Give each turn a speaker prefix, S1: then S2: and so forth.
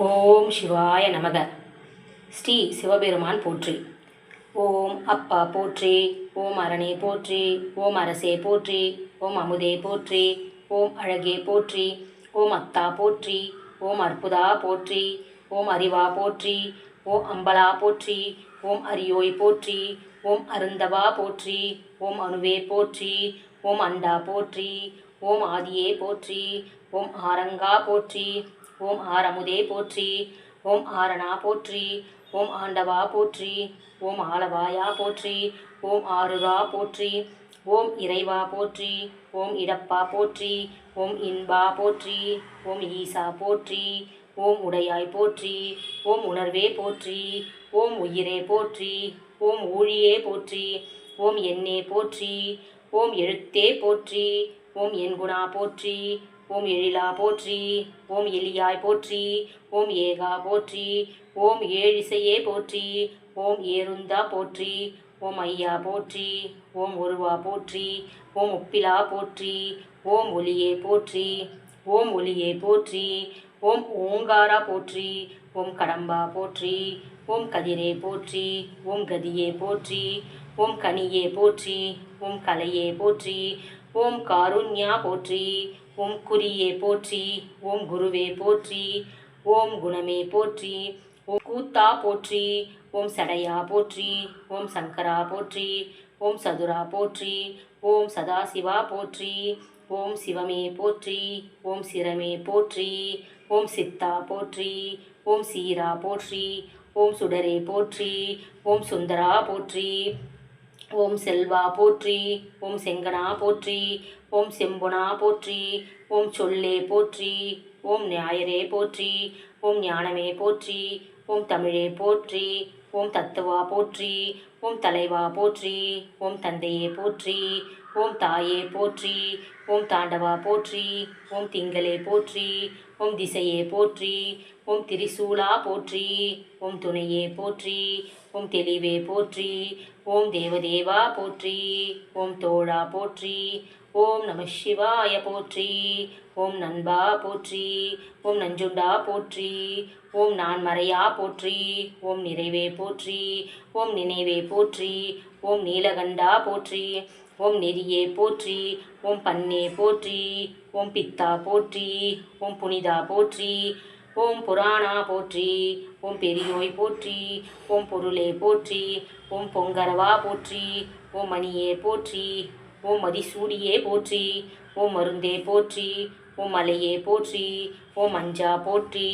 S1: ஓம் சிவாய நமக. ஸ்ரீ சிவபெருமான் போற்றி. ஓம் அப்பா போற்றி. ஓம் அரணே போற்றி. ஓம் அரசே போற்றி. ஓம் அமுதே போற்றி. ஓம் அழகே போற்றி. ஓம் அத்தா போற்றி. ஓம் அற்புதா போற்றி. ஓம் அறிவா போற்றி. ஓம் அம்பலா போற்றி. ஓம் அரியோய் போற்றி. ஓம் அருந்தவா போற்றி. ஓம் அணுவே போற்றி. ஓம் அண்டா போற்றி. ஓம் ஆதியே போற்றி. ஓம் ஆரங்கா போற்றி. ஓம் ஆரமுதே போற்றி. ஓம் ஆரணா போற்றி. ஓம் ஆண்டவா போற்றி. ஓம் ஆலவாயா போற்றி. ஓம் ஆருரா போற்றி. ஓம் இறைவா போற்றி. ஓம் இடப்பா போற்றி. ஓம் இன்பா போற்றி. ஓம் ஈசா போற்றி. ஓம் உடையாய் போற்றி. ஓம் உணர்வே போற்றி. ஓம் உயிரே போற்றி. ஓம் ஊழியே போற்றி. ஓம் எண்ணே போற்றி. ஓம் எழுத்தே போற்றி. ஓம் எண்குணா போற்றி. ஓம் எழிலா போற்றி. ஓம் எலியாய் போற்றி. ஓம் ஏகா போற்றி. ஓம் ஏழிசையே போற்றி. ஓம் ஏருந்தா போற்றி. ஓம் ஐயா போற்றி. ஓம் ஒருவா போற்றி. ஓம் ஒப்பிலா போற்றி. ஓம் ஒளியே போற்றி. ஓம் ஒளியே போற்றி. ஓம் ஓங்காரா போற்றி. ஓம் கடம்பா போற்றி. ஓம் கதிரே போற்றி. ஓம் கதியே போற்றி. ஓம் கனியே போற்றி. ஓம் கலையே போற்றி. ஓம் காருண்யா போற்றி. ஓம் குறியே போற்றி. ஓம் குருவே போற்றி. ஓம் குணமே போற்றி. ஓம் கூத்தா போற்றி. ஓம் சடையா போற்றி. ஓம் சங்கரா போற்றி. ஓம் சதுரா போற்றி. ஓம் சதாசிவா போற்றி. ஓம் சிவமே போற்றி. ஓம் சிரமே போற்றி. ஓம் சித்தா போற்றி. ஓம் சீரா போற்றி. ஓம் சுடரே போற்றி. ஓம் சுந்தரா போற்றி. ஓம் செல்வா போற்றி. ஓம் செங்கனா போற்றி. ஓம் செம்புனா போற்றி. ஓம் சொல்லே போற்றி. ஓம் ஞாயரே போற்றி. ஓம் ஞானமே போற்றி. ஓம் தமிழே போற்றி. ஓம் தத்துவா போற்றி. ஓம் தலைவா போற்றி. ஓம் தந்தையே போற்றி. ஓம் தாயே போற்றி. ஓம் தாண்டவா போற்றி. ஓம் திங்களே போற்றி. ஓம் திசையே போற்றி. ஓம் திரிசூலா போற்றி. ஓம் துணையே போற்றி. ஓம் தெளிவே போற்றி. ஓம் தேவதேவா போற்றி. ஓம் தோழா போற்றி. ஓம் நம சிவாய போற்றி. ஓம் நண்பா போற்றி. ஓம் நஞ்சுண்டா போற்றி. ஓம் நான் மறையா போற்றி. ஓம் நிறைவே போற்றி. ஓம் நினைவே போற்றி. ஓம் நீலகண்டா போற்றி. ஓம் நெறியே போற்றி. ஓம் பன்னே போற்றி. ஓம் பித்தா போற்றி. ஓம் புனிதா போற்றி. ஓம் புராணா போற்றி. ஓம் பெரியோய் போற்றி. ஓம் பொருளே போற்றி. ஓம் பொங்கரவா போற்றி. ஓம் மணியே போற்றி. ஓம் மதிசூடியே போற்றி. ஓம் மருந்தே போற்றி. ஓம் மலையே போற்றி. ஓம் மஞ்சா போற்றி.